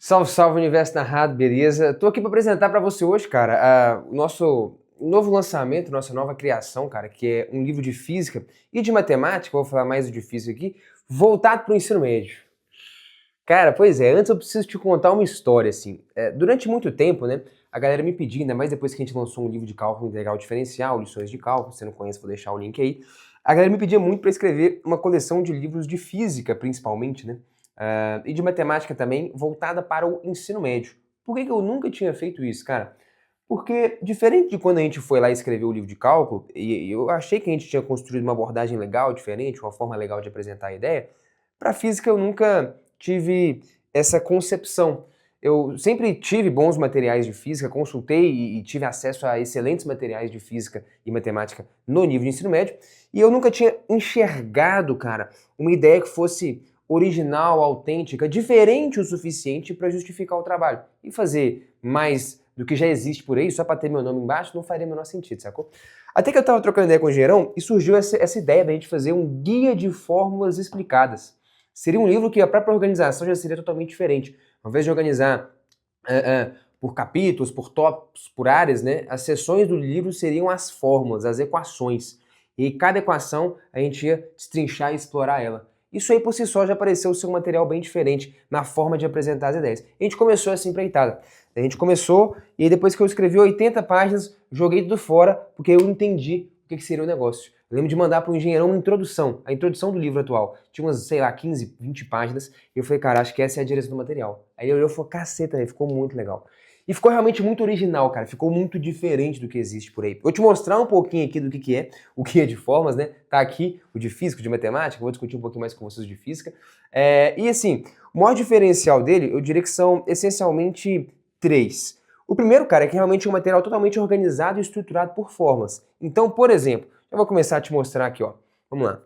Salve, salve, Universo Narrado, beleza? Tô aqui para apresentar para você hoje, cara, o nosso novo lançamento, nossa nova criação, cara, que é um livro de física e de matemática, vou falar mais de física aqui, voltado para o ensino médio. Cara, pois é, antes eu preciso te contar uma história, assim. Durante muito tempo, né, a galera me pedindo, ainda mais depois que a gente lançou um livro de cálculo integral diferencial, lições de cálculo, se você não conhece, vou deixar o link aí. A galera me pedia muito para escrever uma coleção de livros de física, principalmente, né, e de matemática também, voltada para o ensino médio. Por que que eu nunca tinha feito isso, cara? Porque, diferente de quando a gente foi lá escrever o livro de cálculo, e eu achei que a gente tinha construído uma abordagem legal, diferente, uma forma legal de apresentar a ideia, para física eu nunca tive essa concepção. Eu sempre tive bons materiais de física, consultei e tive acesso a excelentes materiais de física e matemática no nível de ensino médio, e eu nunca tinha enxergado, cara, uma ideia que fosse original, autêntica, diferente o suficiente para justificar o trabalho. E fazer mais do que já existe por aí, só para ter meu nome embaixo, não faria o menor sentido, sacou? Até que eu tava trocando ideia com o Gerão e surgiu essa ideia da gente fazer um guia de fórmulas explicadas. Seria um livro que a própria organização já seria totalmente diferente. Ao invés de organizar por capítulos, por tópicos, por áreas, né, as seções do livro seriam as fórmulas, as equações. E cada equação a gente ia destrinchar e explorar ela. Isso aí por si só já pareceu ser um material bem diferente na forma de apresentar as ideias. A gente começou essa empreitada. A gente começou e aí depois que eu escrevi 80 páginas, joguei tudo fora porque eu entendi o que seria o negócio. Eu lembro de mandar para o engenheirão uma introdução, a introdução do livro atual. Tinha umas, sei lá, 15, 20 páginas. E eu falei, cara, acho que essa é a direção do material. Aí ele olhou e falou, caceta, ficou muito legal. E ficou realmente muito original, cara. Ficou muito diferente do que existe por aí. Vou te mostrar um pouquinho aqui do que é o guia de formas, né? Tá aqui o de física, o de matemática. Vou discutir um pouquinho mais com vocês de física. E assim, o maior diferencial dele, eu diria que são essencialmente três. O primeiro, cara, é que realmente é um material totalmente organizado e estruturado por formas. Então, por exemplo, eu vou começar a te mostrar aqui, ó. Vamos lá.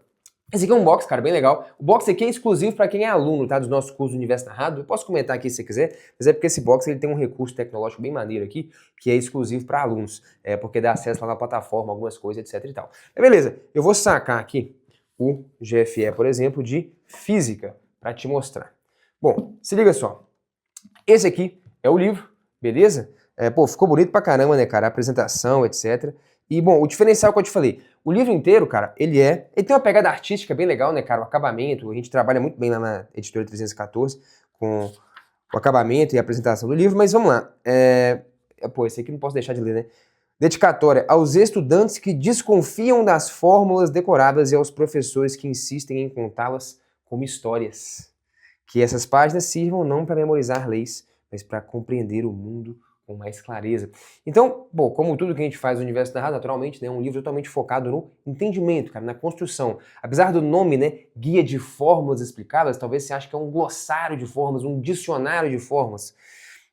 Esse aqui é um box, cara, bem legal. O box aqui é exclusivo para quem é aluno, tá? Dos nossos cursos do Universo Narrado. Eu posso comentar aqui se você quiser, mas é porque esse box ele tem um recurso tecnológico bem maneiro aqui, que é exclusivo para alunos. Porque dá acesso lá na plataforma, algumas coisas, etc e tal. Mas beleza, eu vou sacar aqui o GFE, por exemplo, de física, para te mostrar. Bom, se liga só. Esse aqui é o livro, beleza? Ficou bonito pra caramba, né, cara? A apresentação, etc. E, bom, o diferencial que eu te falei, o livro inteiro, cara, ele tem uma pegada artística bem legal, né, cara? O acabamento, a gente trabalha muito bem lá na Editora 314 com o acabamento e a apresentação do livro, mas vamos lá. Esse aqui não posso deixar de ler, né? Dedicatória aos estudantes que desconfiam das fórmulas decoradas e aos professores que insistem em contá-las como histórias. Que essas páginas sirvam não para memorizar leis, mas para compreender o mundo com mais clareza. Então, bom, como tudo que a gente faz no Universo Narrado, naturalmente, né, é um livro totalmente focado no entendimento, cara, na construção. Apesar do nome, né, Guia de Fórmulas Explicadas, talvez você ache que é um glossário de formas, um dicionário de formas.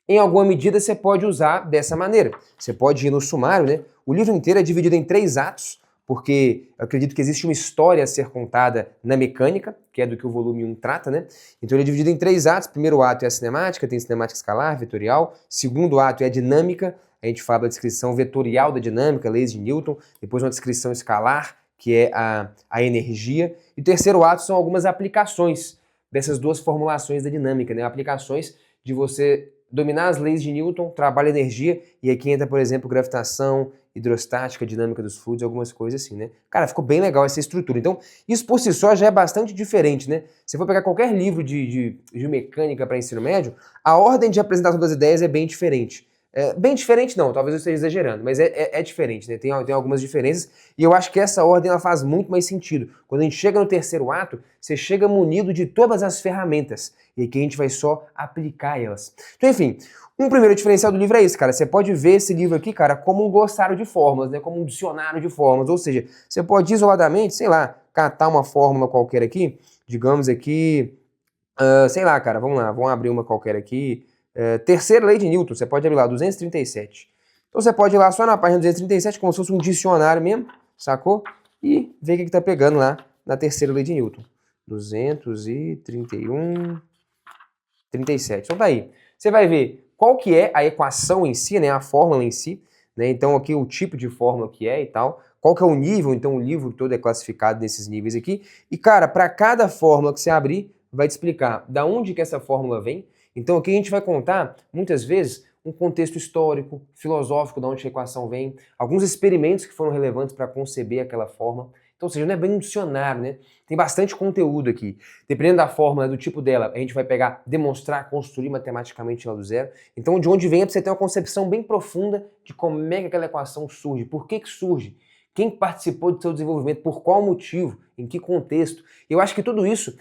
Em alguma medida, você pode usar dessa maneira. Você pode ir no sumário, né? O livro inteiro é dividido em 3 atos, porque eu acredito que existe uma história a ser contada na mecânica, que é do que o volume 1 trata, né? Então ele é dividido em 3 atos. Primeiro ato é a cinemática, tem cinemática escalar, vetorial. Segundo ato é a dinâmica, a gente fala da descrição vetorial da dinâmica, leis de Newton. Depois uma descrição escalar, que é a energia. E o terceiro ato são algumas aplicações dessas duas formulações da dinâmica, né? Aplicações de você dominar as leis de Newton, trabalha energia, e aqui entra, por exemplo, gravitação, hidrostática, dinâmica dos fluidos, algumas coisas assim, né? Cara, ficou bem legal essa estrutura. Então, isso por si só já é bastante diferente, né? Se for pegar qualquer livro de mecânica para ensino médio, a ordem de apresentação das ideias é bem diferente. Bem diferente não, talvez eu esteja exagerando, mas é diferente, né? Tem algumas diferenças, e eu acho que essa ordem ela faz muito mais sentido. Quando a gente chega no terceiro ato, você chega munido de todas as ferramentas, e aqui a gente vai só aplicar elas. Então, enfim, um primeiro diferencial do livro é esse, cara. Você pode ver esse livro aqui, cara, como um glossário de formas, né? Como um dicionário de formas, ou seja, você pode isoladamente, sei lá, catar uma fórmula qualquer aqui, digamos aqui, sei lá, cara, vamos lá, vamos abrir uma qualquer aqui, terceira lei de Newton, você pode abrir lá, 237. Então você pode ir lá só na página 237, como se fosse um dicionário mesmo, sacou? E ver o que tá pegando lá na terceira lei de Newton. 231, 37. Então tá aí. Você vai ver qual que é a equação em si, né, a fórmula em si, né? Então aqui o tipo de fórmula que é e tal. Qual que é o nível, então o livro todo é classificado nesses níveis aqui. E cara, para cada fórmula que você abrir, vai te explicar da onde que essa fórmula vem Então aqui a gente vai contar, muitas vezes, um contexto histórico, filosófico, de onde a equação vem, alguns experimentos que foram relevantes para conceber aquela forma. Então, ou seja, não é bem um dicionário, né? Tem bastante conteúdo aqui. Dependendo da fórmula, do tipo dela, a gente vai pegar, demonstrar, construir matematicamente ela do zero. Então, de onde vem é para você ter uma concepção bem profunda de como é que aquela equação surge, por que surge, quem participou do seu desenvolvimento, por qual motivo, em que contexto. Eu acho que tudo isso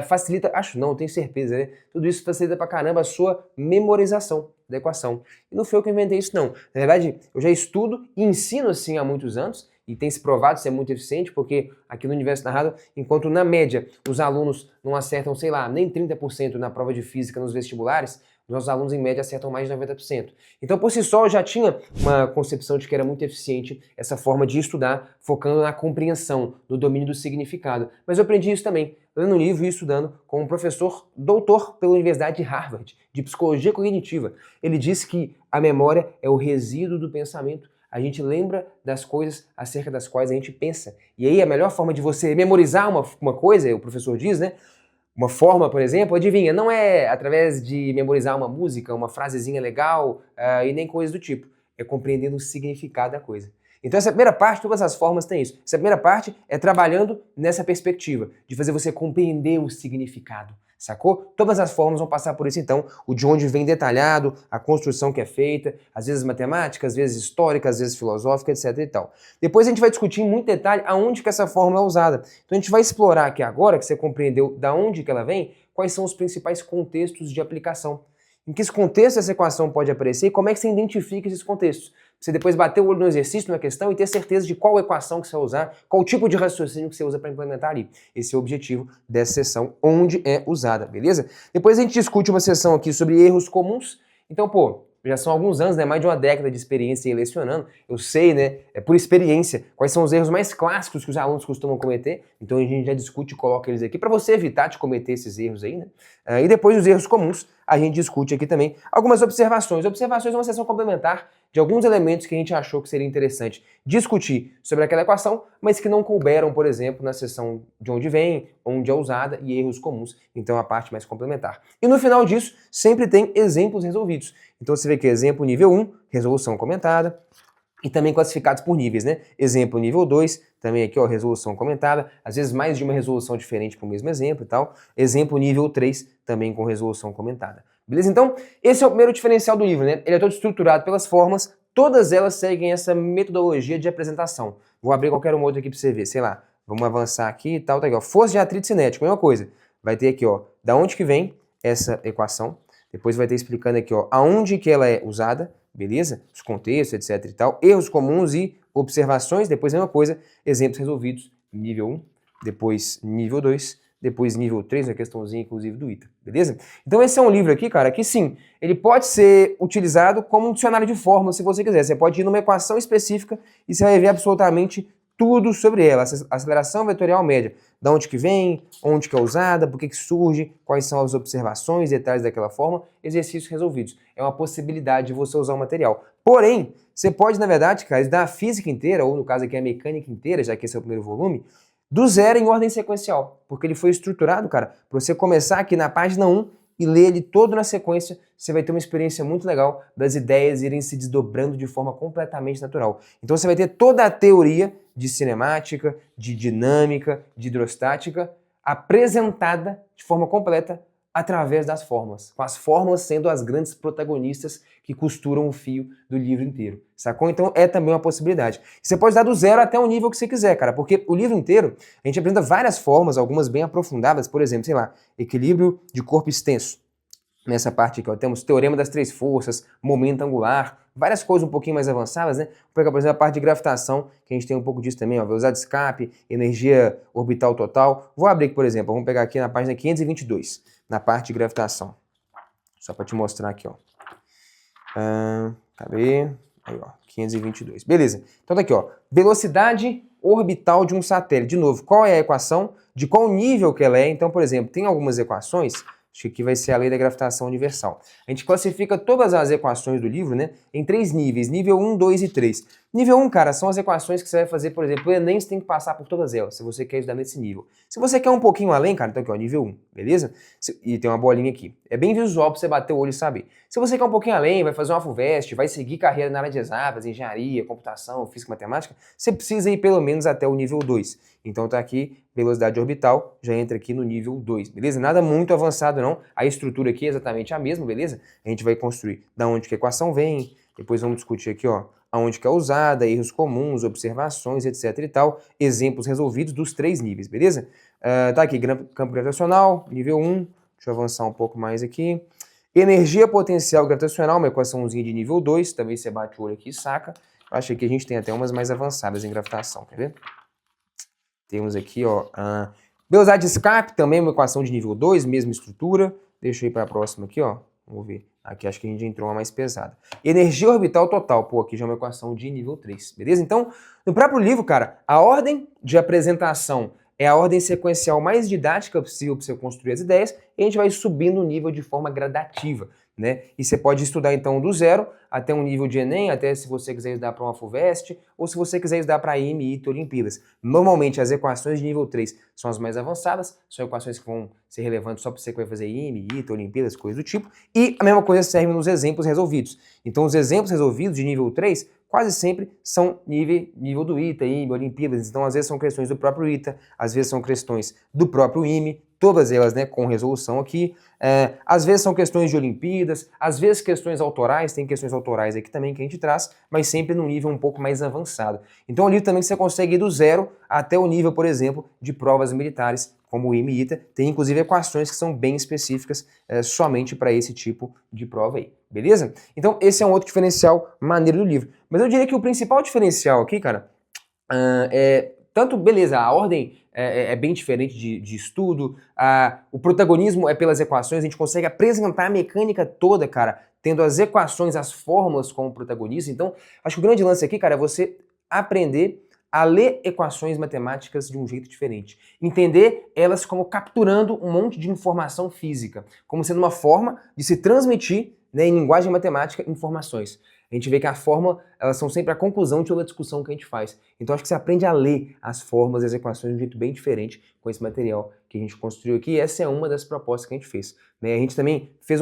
facilita, acho não, tenho certeza, né? Tudo isso facilita pra caramba a sua memorização da equação. E não foi eu que inventei isso, não. Na verdade, eu já estudo e ensino assim há muitos anos, e tem se provado ser muito eficiente, porque aqui no Universo Narrado, enquanto na média os alunos não acertam, sei lá, nem 30% na prova de física nos vestibulares, nossos alunos em média acertam mais de 90%. Então, por si só, eu já tinha uma concepção de que era muito eficiente essa forma de estudar, focando na compreensão, no domínio do significado. Mas eu aprendi isso também, lendo um livro e estudando com um professor doutor pela Universidade de Harvard, de Psicologia Cognitiva. Ele disse que a memória é o resíduo do pensamento. A gente lembra das coisas acerca das quais a gente pensa. E aí a melhor forma de você memorizar uma coisa, o professor diz, né? Uma forma, por exemplo, adivinha, não é através de memorizar uma música, uma frasezinha legal e nem coisa do tipo. É compreendendo o significado da coisa. Então essa primeira parte, todas as formas têm isso. Essa primeira parte é trabalhando nessa perspectiva, de fazer você compreender o significado. Sacou? Todas as formas vão passar por isso então, o de onde vem detalhado, a construção que é feita, às vezes matemática, às vezes histórica, às vezes filosófica, etc e tal. Depois a gente vai discutir em muito detalhe aonde que essa fórmula é usada. Então a gente vai explorar aqui agora, que você compreendeu da onde que ela vem, quais são os principais contextos de aplicação. Em que contexto essa equação pode aparecer e como é que você identifica esses contextos. Você depois bater o olho no exercício, na questão, e ter certeza de qual equação que você vai usar, qual tipo de raciocínio que você usa para implementar ali. Esse é o objetivo dessa sessão, onde é usada, beleza? Depois a gente discute uma sessão aqui sobre erros comuns. Então, pô, já são alguns anos, né, mais de uma década de experiência aí lecionando, eu sei, né, por experiência, quais são os erros mais clássicos que os alunos costumam cometer, então a gente já discute e coloca eles aqui para você evitar de cometer esses erros aí, né, e depois os erros comuns, a gente discute aqui também algumas observações. Observações é uma sessão complementar de alguns elementos que a gente achou que seria interessante discutir sobre aquela equação, mas que não couberam, por exemplo, na sessão de onde vem, onde é usada e erros comuns, então a parte mais complementar. E no final disso, sempre tem exemplos resolvidos. Então você vê que exemplo nível 1, resolução comentada, e também classificados por níveis, né? Exemplo nível 2, também aqui, ó, resolução comentada, às vezes mais de uma resolução diferente para o mesmo exemplo e tal. Exemplo nível 3, também com resolução comentada. Beleza? Então, esse é o primeiro diferencial do livro, né? Ele é todo estruturado pelas formas, todas elas seguem essa metodologia de apresentação. Vou abrir qualquer uma outra aqui para você ver, sei lá, vamos avançar aqui e tal, tá aqui, ó. Força de atrito cinético, mesma coisa. Vai ter aqui, ó, da onde que vem essa equação, depois vai ter explicando aqui, ó, aonde que ela é usada, beleza? Os contextos, etc e tal, erros comuns e observações, depois a mesma coisa, exemplos resolvidos, nível 1, depois nível 2, depois nível 3, uma questãozinha inclusive do ITA, beleza? Então esse é um livro aqui, cara, que sim, ele pode ser utilizado como um dicionário de fórmulas, se você quiser. Você pode ir numa equação específica e você vai ver absolutamente tudo sobre ela, aceleração vetorial média, de onde que vem, onde que é usada, por que que surge, quais são as observações, detalhes daquela forma, exercícios resolvidos. É uma possibilidade de você usar o material. Porém, você pode, na verdade, cara, estudar a física inteira, ou no caso aqui a mecânica inteira, já que esse é o primeiro volume, do zero em ordem sequencial, porque ele foi estruturado, cara, para você começar aqui na página 1 e ler ele todo na sequência, você vai ter uma experiência muito legal das ideias irem se desdobrando de forma completamente natural. Então você vai ter toda a teoria de cinemática, de dinâmica, de hidrostática, apresentada de forma completa através das fórmulas, com as fórmulas sendo as grandes protagonistas que costuram o fio do livro inteiro, sacou? Então é também uma possibilidade. Você pode dar do zero até o nível que você quiser, cara, porque o livro inteiro a gente apresenta várias formas, algumas bem aprofundadas, por exemplo, sei lá, equilíbrio de corpo extenso. Nessa parte aqui, ó, temos teorema das três forças, momento angular, várias coisas um pouquinho mais avançadas, né? Vou pegar, por exemplo, a parte de gravitação, que a gente tem um pouco disso também, ó, velocidade de escape, energia orbital total. Vou abrir aqui, por exemplo, vamos pegar aqui na página 522, na parte de gravitação. Só para te mostrar aqui, ó. Cadê? Aí, ó, 522. Beleza. Então tá aqui, ó, velocidade orbital de um satélite. De novo, qual é a equação? De qual nível que ela é? Então, por exemplo, tem algumas equações. Acho que aqui vai ser a lei da gravitação universal. A gente classifica todas as equações do livro, né, em 3 níveis, nível 1, 2 e 3. Nível 1, cara, são as equações que você vai fazer, por exemplo, o Enem você tem que passar por todas elas, se você quer estudar nesse nível. Se você quer um pouquinho além, cara, então aqui, ó, nível 1, beleza? E tem uma bolinha aqui. É bem visual pra você bater o olho e saber. Se você quer um pouquinho além, vai fazer uma FUVEST, vai seguir carreira na área de exatas, engenharia, computação, física e matemática, você precisa ir pelo menos até o nível 2. Então tá aqui, velocidade orbital, já entra aqui no nível 2, beleza? Nada muito avançado não, a estrutura aqui é exatamente a mesma, beleza? A gente vai construir da onde que a equação vem, depois vamos discutir aqui, ó, aonde que é usada, erros comuns, observações, etc e tal, exemplos resolvidos dos 3 níveis, beleza? Tá aqui, campo gravitacional, nível 1, deixa eu avançar um pouco mais aqui. Energia potencial gravitacional, uma equaçãozinha de nível 2, também você bate o olho aqui e saca. Eu acho que a gente tem até umas mais avançadas em gravitação, quer ver? Temos aqui, ó, velocidade de escape, também uma equação de nível 2, mesma estrutura. Deixa eu ir para a próxima aqui, ó. Vamos ver. Aqui acho que a gente entrou uma mais pesada. Energia orbital total, pô, aqui já é uma equação de nível 3, beleza? Então, no próprio livro, cara, a ordem de apresentação é a ordem sequencial mais didática possível para você construir as ideias, e a gente vai subindo o nível de forma gradativa, né? E você pode estudar então do zero até um nível de Enem, até se você quiser estudar para uma FUVEST, ou se você quiser estudar para IME, ITA, Olimpíadas. Normalmente as equações de nível 3 são as mais avançadas, são equações que vão ser relevantes só para você que vai fazer IME, ITA, Olimpíadas, coisas do tipo, e a mesma coisa serve nos exemplos resolvidos. Então os exemplos resolvidos de nível 3 quase sempre são nível do ITA, IME, Olimpíadas, então às vezes são questões do próprio ITA, às vezes são questões do próprio IME, todas elas, né, com resolução aqui. Às vezes são questões de Olimpíadas, às vezes questões autorais, tem questões autorais aqui também que a gente traz, mas sempre num nível um pouco mais avançado. Então ali também você consegue ir do zero até o nível, por exemplo, de provas militares, como o IME e ITA, tem inclusive equações que são bem específicas somente para esse tipo de prova aí, beleza? Então esse é um outro diferencial maneiro do livro. Mas eu diria que o principal diferencial aqui, cara, tanto, beleza, a ordem é bem diferente de estudo, o protagonismo é pelas equações, a gente consegue apresentar a mecânica toda, cara, tendo as equações, as fórmulas como protagonista. Então, acho que o grande lance aqui, cara, é você aprender a ler equações matemáticas de um jeito diferente. Entender elas como capturando um monte de informação física, como sendo uma forma de se transmitir, né, em linguagem matemática, informações. A gente vê que a fórmula, elas são sempre a conclusão de toda a discussão que a gente faz. Então acho que você aprende a ler as fórmulas e as equações de um jeito bem diferente com esse material que a gente construiu aqui. E essa é uma das propostas que a gente fez, né? A gente também fez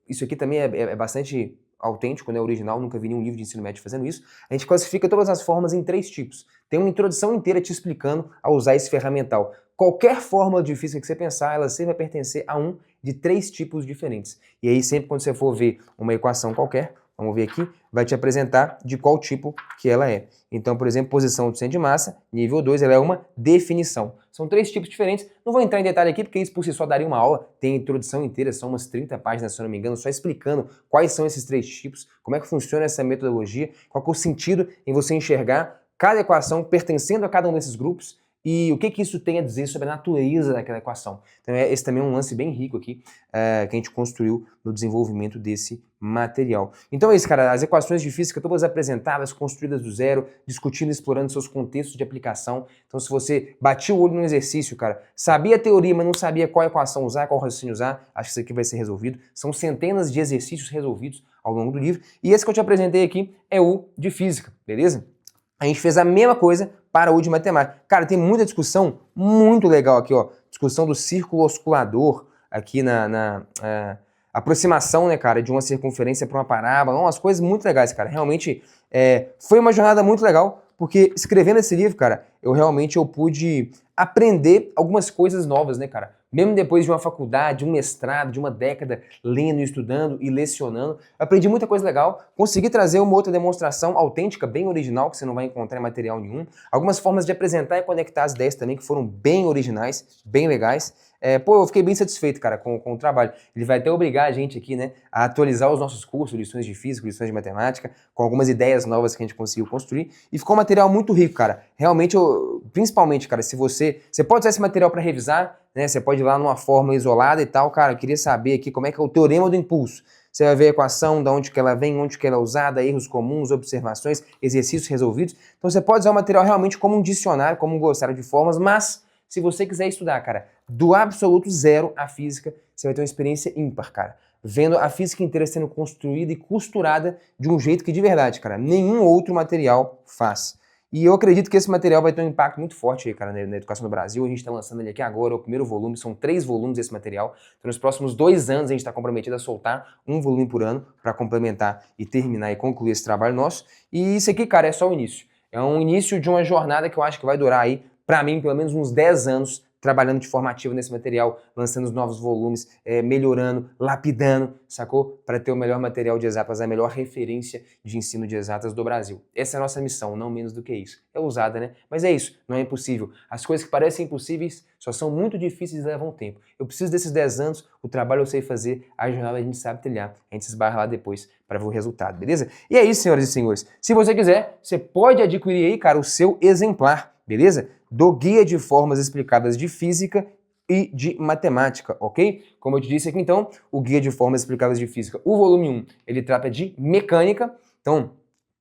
isso aqui também é bastante autêntico, né, original, nunca vi nenhum livro de ensino médio fazendo isso. A gente classifica todas as fórmulas em 3 tipos. Tem uma introdução inteira te explicando a usar esse ferramental. Qualquer fórmula de física que você pensar, ela sempre vai pertencer a um de 3 tipos diferentes. E aí sempre quando você for ver uma equação qualquer, vamos ver aqui, vai te apresentar de qual tipo que ela é. Então, por exemplo, posição do centro de massa, nível 2, ela é uma definição. São 3 tipos diferentes. Não vou entrar em detalhe aqui, porque isso por si só daria uma aula. Tem introdução inteira, são umas 30 páginas, se eu não me engano, só explicando quais são esses 3 tipos, como é que funciona essa metodologia, qual que é o sentido em você enxergar cada equação pertencendo a cada um desses grupos, e o que que isso tem a dizer sobre a natureza daquela equação. Então esse também é um lance bem rico aqui, que a gente construiu no desenvolvimento desse material. Então é isso, cara, as equações de física todas apresentadas, construídas do zero, discutindo, explorando seus contextos de aplicação. Então se você batia o olho no exercício, cara, sabia a teoria, mas não sabia qual equação usar, qual raciocínio usar, acho que isso aqui vai ser resolvido. São centenas de exercícios resolvidos ao longo do livro. E esse que eu te apresentei aqui é o de física, beleza? A gente fez a mesma coisa para o de matemática. Cara, tem muita discussão muito legal aqui, ó. Discussão do círculo osculador aqui na aproximação, né, cara, de uma circunferência para uma parábola. Umas coisas muito legais, cara. Realmente foi uma jornada muito legal, porque escrevendo esse livro, cara, eu pude aprender algumas coisas novas, né, cara? Mesmo depois de uma faculdade, um mestrado, de uma década lendo, estudando e lecionando, aprendi muita coisa legal, consegui trazer uma outra demonstração autêntica, bem original, que você não vai encontrar em material nenhum, algumas formas de apresentar e conectar as ideias também que foram bem originais, bem legais. Eu fiquei bem satisfeito, cara, com o trabalho. Ele vai até obrigar a gente aqui, né, a atualizar os nossos cursos, lições de física, lições de matemática, com algumas ideias novas que a gente conseguiu construir, e ficou um material muito rico, cara. Realmente, principalmente, cara, se você pode usar esse material para revisar, né, você pode ir lá numa forma isolada e tal, cara, eu queria saber aqui como é que é o teorema do impulso. Você vai ver a equação, de onde que ela vem, onde que ela é usada, erros comuns, observações, exercícios resolvidos. Então você pode usar o material realmente como um dicionário, como um glossário de formas, mas se você quiser estudar, cara, do absoluto zero a física, você vai ter uma experiência ímpar, cara. vendo a física inteira sendo construída e costurada de um jeito que, de verdade, cara, nenhum outro material faz. E eu acredito que esse material vai ter um impacto muito forte aí, cara, na educação do Brasil. A gente está lançando ele aqui agora, o primeiro volume, são 3 volumes desse material. Então, nos próximos 2 anos, a gente está comprometido a soltar um volume por ano para complementar e terminar e concluir esse trabalho nosso. E isso aqui, cara, é só o início. É um início de uma jornada que eu acho que vai durar aí, para mim, pelo menos uns 10 anos, trabalhando de forma ativa nesse material, lançando os novos volumes, melhorando, lapidando, sacou? Para ter o melhor material de exatas, a melhor referência de ensino de exatas do Brasil. Essa é a nossa missão, não menos do que isso. É ousada, né? Mas é isso, não é impossível. As coisas que parecem impossíveis só são muito difíceis e levam tempo. Eu preciso desses 10 anos, o trabalho eu sei fazer, a jornada a gente sabe trilhar, a gente se esbarra lá depois para ver o resultado, beleza? E é isso, senhoras e senhores. Se você quiser, você pode adquirir aí, cara, o seu exemplar, beleza? Do Guia de Fórmulas Explicadas de Física e de Matemática, ok? Como eu te disse aqui, então, o Guia de Fórmulas Explicadas de Física, o volume 1, ele trata de mecânica, então,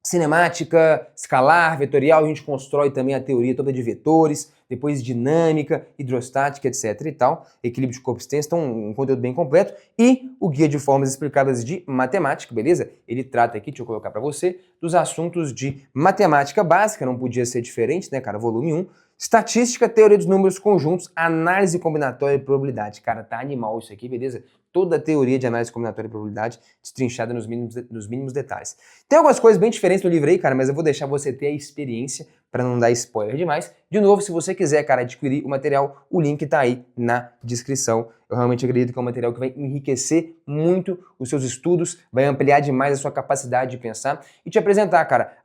cinemática, escalar, vetorial, a gente constrói também a teoria toda de vetores, depois dinâmica, hidrostática, etc e tal, equilíbrio de corpo extenso, então um conteúdo bem completo, e o Guia de Fórmulas Explicadas de Matemática, beleza? Ele trata aqui, deixa eu colocar para você, dos assuntos de matemática básica, não podia ser diferente, né, cara, volume 1, estatística, teoria dos números conjuntos, análise combinatória e probabilidade. Cara, tá animal isso aqui, beleza? Toda a teoria de análise combinatória e probabilidade destrinchada nos mínimos detalhes. Tem algumas coisas bem diferentes no livro aí, cara, mas eu vou deixar você ter a experiência para não dar spoiler demais. De novo, se você quiser, cara, adquirir o material, o link tá aí na descrição. Eu realmente acredito que é um material que vai enriquecer muito os seus estudos, vai ampliar demais a sua capacidade de pensar e te apresentar, cara,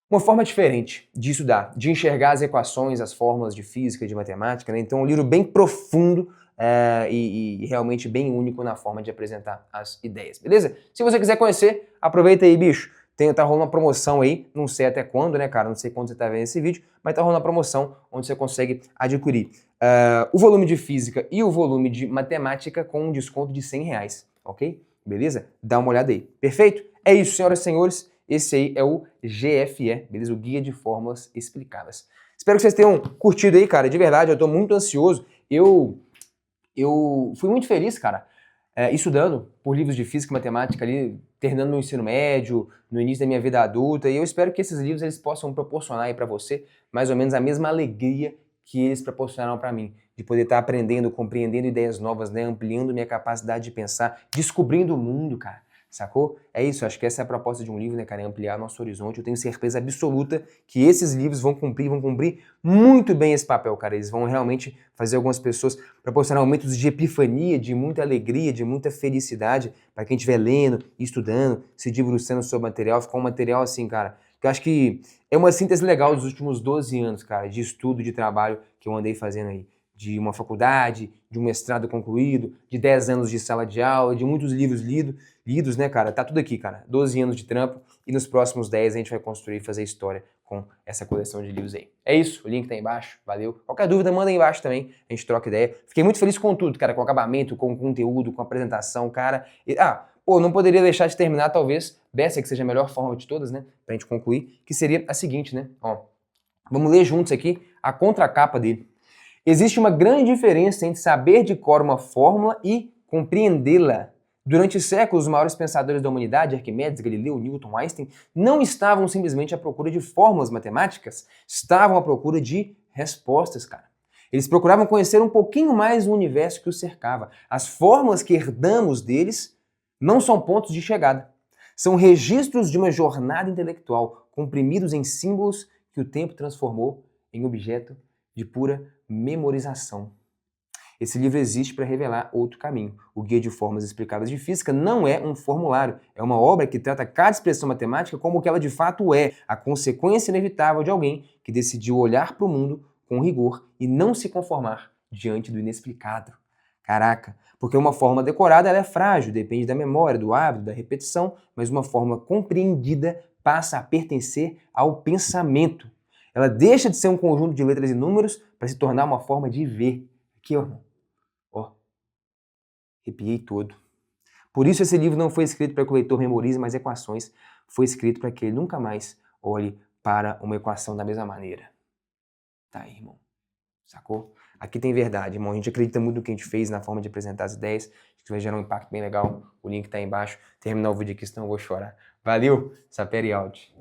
uma forma diferente de estudar, de enxergar as equações, as fórmulas de física e de matemática, né? Então é um livro bem profundo e realmente bem único na forma de apresentar as ideias, beleza? Se você quiser conhecer, aproveita aí, bicho. Tá rolando uma promoção aí, não sei até quando, né, cara? Não sei quando você tá vendo esse vídeo, mas tá rolando uma promoção onde você consegue adquirir o volume de física e o volume de matemática com um desconto de R$100, ok? Beleza? Dá uma olhada aí. Perfeito? É isso, senhoras e senhores. Esse aí é o GFE, beleza? O Guia de Fórmulas Explicadas. Espero que vocês tenham curtido aí, cara. De verdade, eu tô muito ansioso. Eu fui muito feliz, cara, estudando por livros de física e matemática ali, terminando no ensino médio, no início da minha vida adulta. E eu espero que esses livros eles possam proporcionar aí pra você mais ou menos a mesma alegria que eles proporcionaram pra mim. De poder estar aprendendo, compreendendo ideias novas, né? Ampliando minha capacidade de pensar, descobrindo o mundo, cara. Sacou? É isso, acho que essa é a proposta de um livro, né, cara? É ampliar nosso horizonte. Eu tenho certeza absoluta que esses livros vão cumprir muito bem esse papel, cara. Eles vão realmente fazer algumas pessoas proporcionar momentos de epifania, de muita alegria, de muita felicidade para quem estiver lendo, estudando, se debruçando sobre o material. Ficar um material assim, cara, que eu acho que é uma síntese legal dos últimos 12 anos, cara, de estudo, de trabalho que eu andei fazendo aí. De uma faculdade, de um mestrado concluído, de 10 anos de sala de aula, de muitos livros lidos, né, cara? Tá tudo aqui, cara. 12 anos de trampo e nos próximos 10 a gente vai construir e fazer história com essa coleção de livros aí. É isso, o link tá aí embaixo, valeu. Qualquer dúvida, manda aí embaixo também, a gente troca ideia. Fiquei muito feliz com tudo, cara, com o acabamento, com o conteúdo, com a apresentação, cara. Não poderia deixar de terminar, talvez, dessa que seja a melhor forma de todas, né, pra gente concluir, que seria a seguinte, né, ó. Vamos ler juntos aqui a contracapa dele. Existe uma grande diferença entre saber de cor uma fórmula e compreendê-la. Durante séculos, os maiores pensadores da humanidade, Arquimedes, Galileu, Newton, Einstein, não estavam simplesmente à procura de fórmulas matemáticas, estavam à procura de respostas, cara. Eles procuravam conhecer um pouquinho mais o universo que os cercava. As fórmulas que herdamos deles não são pontos de chegada. São registros de uma jornada intelectual, comprimidos em símbolos que o tempo transformou em objeto de pura memorização. Esse livro existe para revelar outro caminho. O Guia de Fórmulas Explicadas de Física não é um formulário, é uma obra que trata cada expressão matemática como o que ela de fato é, a consequência inevitável de alguém que decidiu olhar para o mundo com rigor e não se conformar diante do inexplicado. Caraca, porque uma fórmula decorada ela é frágil, depende da memória, do hábito, da repetição, mas uma fórmula compreendida passa a pertencer ao pensamento. Ela deixa de ser um conjunto de letras e números para se tornar uma forma de ver. Aqui, ó, irmão. Ó. Arrepiei todo. Por isso esse livro não foi escrito para que o leitor memorize mais equações. Foi escrito para que ele nunca mais olhe para uma equação da mesma maneira. Tá aí, irmão. Sacou? Aqui tem verdade, irmão. A gente acredita muito no que a gente fez, na forma de apresentar as ideias. Acho que vai gerar um impacto bem legal. O link tá aí embaixo. Terminar o vídeo aqui, senão eu vou chorar. Valeu, Sapere out.